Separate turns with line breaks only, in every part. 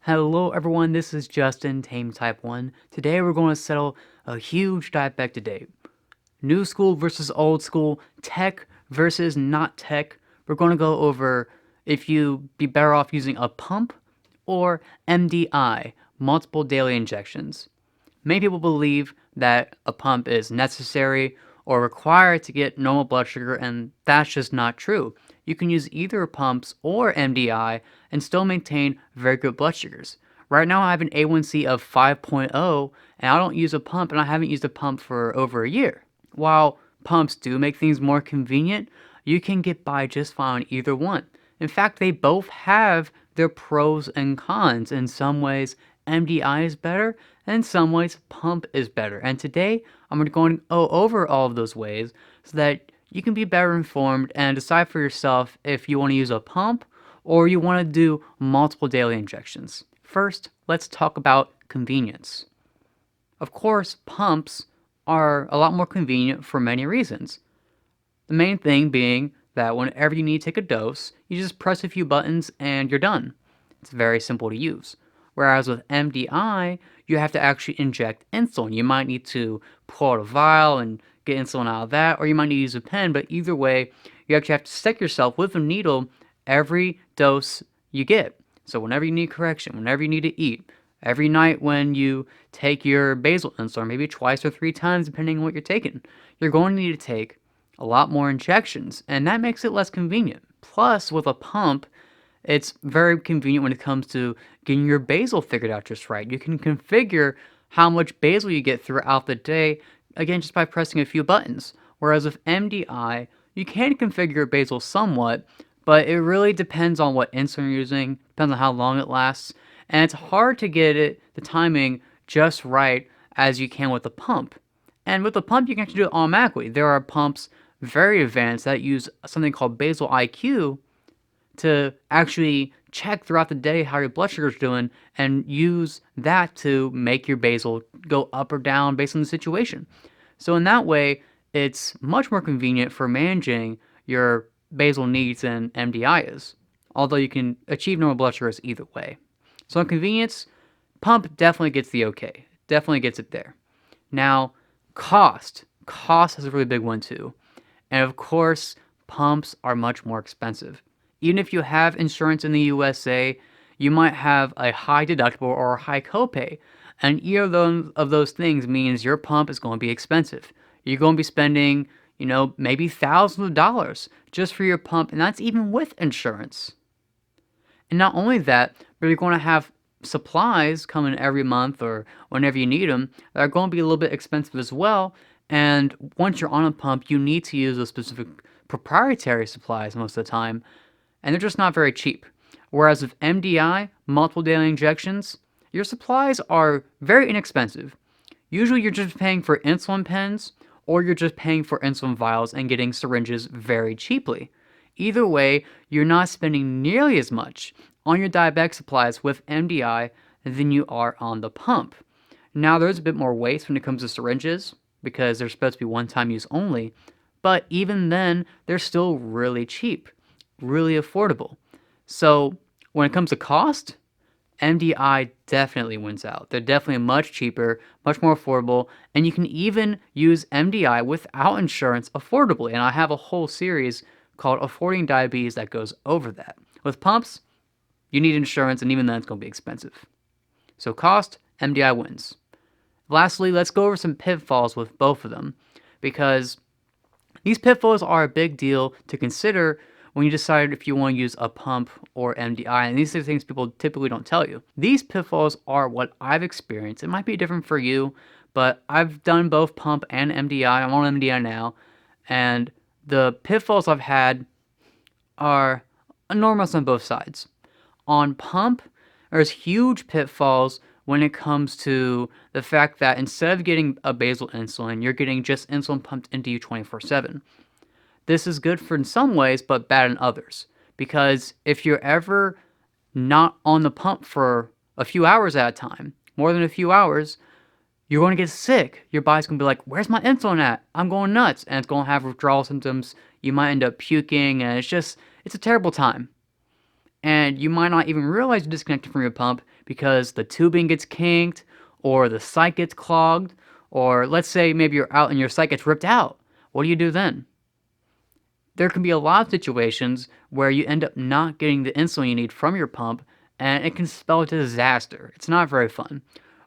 Hello everyone, this is Justin, Tame Type 1. Today we're going to settle a huge debate debate. New school versus old school, tech versus not tech. We're going to go over if you'd be better off using a pump or MDI, multiple daily injections. Many people believe that a pump is necessary or required to get normal blood sugar, and that's just not true. You can use either pumps or MDI and still maintain very good blood sugars. Right now, I have an A1C of 5.0, and I don't use a pump, and I haven't used a pump for over a year. While pumps do make things more convenient, you can get by just fine on either one. In fact, they both have their pros and cons. In some ways, MDI is better, and in some ways, pump is better. And today, I'm going to go over all of those ways so that you can be better informed and decide for yourself if you want to use a pump or you want to do multiple daily injections. First, let's talk about convenience. Of course, pumps are a lot more convenient for many reasons. The main thing being that whenever you need to take a dose, you just press a few buttons and you're done. It's very simple to use. Whereas with MDI, you have to actually inject insulin. You might need to pull out a vial and get insulin out of that, or you might need to use a pen, but either way, you actually have to stick yourself with a needle every dose you get. So whenever you need correction, whenever you need to eat, every night when you take your basal insulin, maybe twice or three times depending on what you're taking, you're going to need to take a lot more injections, and that makes it less convenient. Plus, with a pump, it's very convenient when it comes to getting your basal figured out just right. You can configure how much basal you get throughout the day, again, just by pressing a few buttons. Whereas with MDI, you can configure your basal somewhat, but it really depends on what insulin you're using, depends on how long it lasts, and it's hard to get the timing just right as you can with a pump. And with a pump, you can actually do it automatically. There are pumps very advanced that use something called basal IQ to actually check throughout the day how your blood sugar is doing and use that to make your basal go up or down based on the situation. So in that way, it's much more convenient for managing your basal needs than MDI is, although you can achieve normal blood sugars either way. So in convenience, pump definitely gets the okay. Definitely gets it there. Now, cost. Cost is a really big one too. And of course, pumps are much more expensive. Even if you have insurance in the USA, you might have a high deductible or a high copay. And either of those things means your pump is going to be expensive. You're going to be spending, maybe thousands of dollars just for your pump, and that's even with insurance. And not only that, but you're going to have supplies coming every month or whenever you need them that are going to be a little bit expensive as well. And once you're on a pump, you need to use those specific proprietary supplies most of the time, and they're just not very cheap. Whereas with MDI, multiple daily injections, your supplies are very inexpensive. Usually you're just paying for insulin pens, or you're just paying for insulin vials and getting syringes very cheaply. Either way, you're not spending nearly as much on your diabetic supplies with MDI than you are on the pump. Now, there's a bit more waste when it comes to syringes, because they're supposed to be one-time use only, but even then, they're still really cheap, really affordable. So when it comes to cost, MDI definitely wins out. They're definitely much cheaper, much more affordable, and you can even use MDI without insurance affordably. And I have a whole series called Affording Diabetes that goes over that. With pumps, you need insurance, and even then it's going to be expensive. So cost, MDI wins. Lastly, let's go over some pitfalls with both of them, because these pitfalls are a big deal to consider when you decide if you want to use a pump or MDI, and these are things people typically don't tell you. These pitfalls are what I've experienced. It might be different for you, but I've done both pump and MDI. I'm on MDI now, and the pitfalls I've had are enormous on both sides. On pump, there's huge pitfalls when it comes to the fact that instead of getting a basal insulin, you're getting just insulin pumped into you 24/7. This is good for in some ways, but bad in others. Because if you're ever not on the pump for a few hours at a time, more than a few hours, you're going to get sick. Your body's going to be like, where's my insulin at? I'm going nuts. And it's going to have withdrawal symptoms. You might end up puking, and it's a terrible time. and you might not even realize you're disconnected from your pump because the tubing gets kinked, or the site gets clogged, or let's say maybe you're out and your site gets ripped out. What do you do then? There can be a lot of situations where you end up not getting the insulin you need from your pump, and it can spell a disaster. It's not very fun.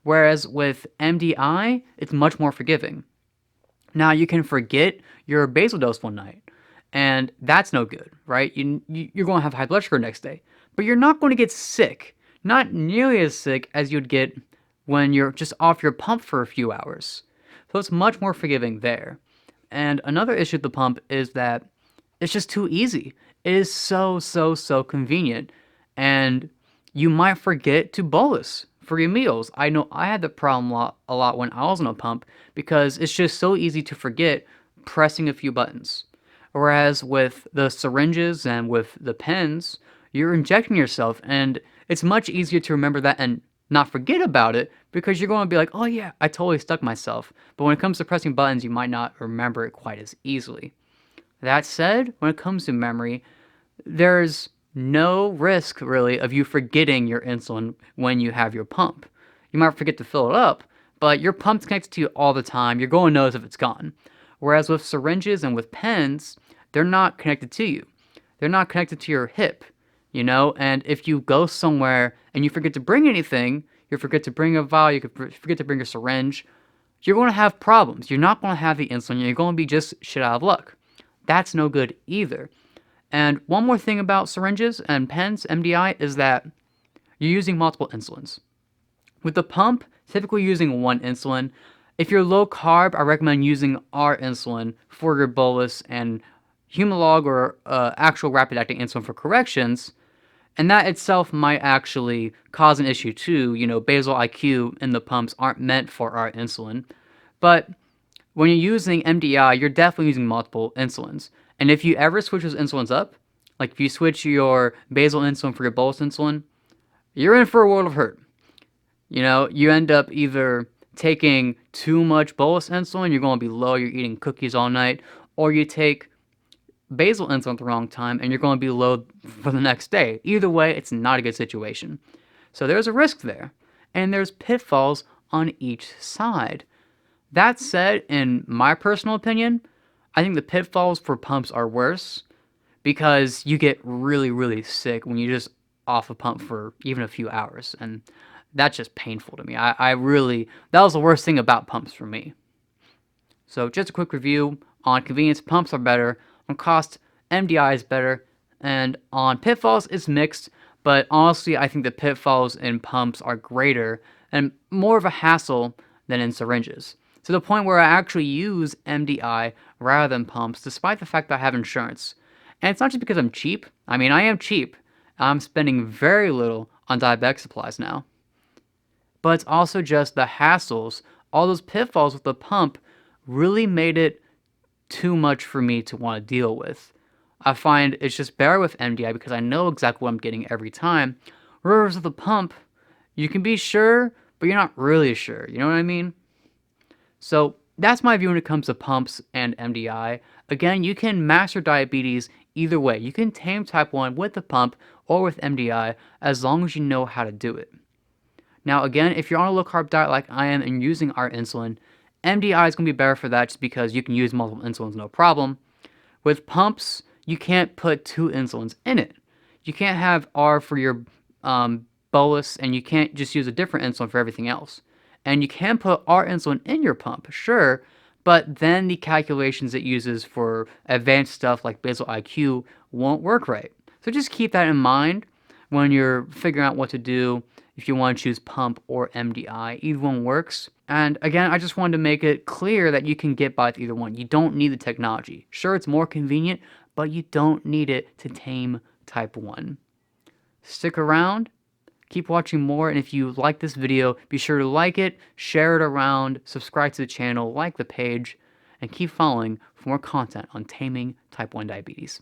Whereas with MDI, it's much more forgiving. Now, you can forget your basal dose one night, and that's no good, right? You're going to have high blood sugar next day, but you're not going to get sick. Not nearly as sick as you'd get when you're just off your pump for a few hours. So it's much more forgiving there. And another issue with the pump is that it's just too easy. It is so convenient. And you might forget to bolus for your meals. I know I had the problem a lot when I was on a pump because it's just so easy to forget pressing a few buttons. Whereas with the syringes and with the pens, you're injecting yourself, and it's much easier to remember that and not forget about it because you're going to be like, oh yeah, I totally stuck myself. But when it comes to pressing buttons, you might not remember it quite as easily. That said, when it comes to memory, there's no risk really of you forgetting your insulin when you have your pump. You might forget to fill it up, but your pump's connected to you all the time. You're going to notice if it's gone. Whereas with syringes and with pens, they're not connected to you. They're not connected to your hip, and if you go somewhere and you forget to bring anything, you forget to bring a vial, you could forget to bring a syringe, you're going to have problems. You're not going to have the insulin. You're going to be just shit out of luck. That's no good either. And one more thing about syringes and pens, MDI, is that you're using multiple insulins. With the pump, typically using one insulin. If you're low carb, I recommend using our insulin for your bolus and Humalog or actual rapid acting insulin for corrections. And that itself might actually cause an issue too. Basal IQ and the pumps aren't meant for our insulin. But when you're using MDI, you're definitely using multiple insulins. And if you ever switch those insulins up, like if you switch your basal insulin for your bolus insulin, you're in for a world of hurt. You end up either taking too much bolus insulin, you're going to be low, you're eating cookies all night, or you take basal insulin at the wrong time and you're going to be low for the next day. Either way, it's not a good situation. So there's a risk there, and there's pitfalls on each side. That said, in my personal opinion, I think the pitfalls for pumps are worse because you get really sick when you just off a pump for even a few hours, and that's just painful to me. That was the worst thing about pumps for me. So just a quick review on convenience: pumps are better. On cost, MDI is better. And on pitfalls, it's mixed, but honestly, I think the pitfalls in pumps are greater and more of a hassle than in syringes, to the point where I actually use MDI rather than pumps, despite the fact that I have insurance. And it's not just because I'm cheap. I mean, I am cheap. I'm spending very little on diabetic supplies now. But it's also just the hassles. All those pitfalls with the pump really made it too much for me to want to deal with. I find it's just better with MDI because I know exactly what I'm getting every time. Whereas with the pump, you can be sure, but you're not really sure. You know what I mean? So that's my view when it comes to pumps and MDI. Again, you can master diabetes either way. You can tame type 1 with the pump or with MDI as long as you know how to do it. Now again, if you're on a low-carb diet like I am and using our insulin, MDI is going to be better for that just because you can use multiple insulins no problem. With pumps, you can't put two insulins in it. You can't have R for your bolus, and you can't just use a different insulin for everything else. And you can put R insulin in your pump, sure, but then the calculations it uses for advanced stuff like basal IQ won't work right. So just keep that in mind when you're figuring out what to do. If you want to choose pump or MDI, either one works. And again, I just wanted to make it clear that you can get by with either one. You don't need the technology. Sure, it's more convenient, but you don't need it to tame type 1. Stick around, keep watching more, and if you like this video, be sure to like it, share it around, subscribe to the channel, like the page, and keep following for more content on taming type 1 diabetes.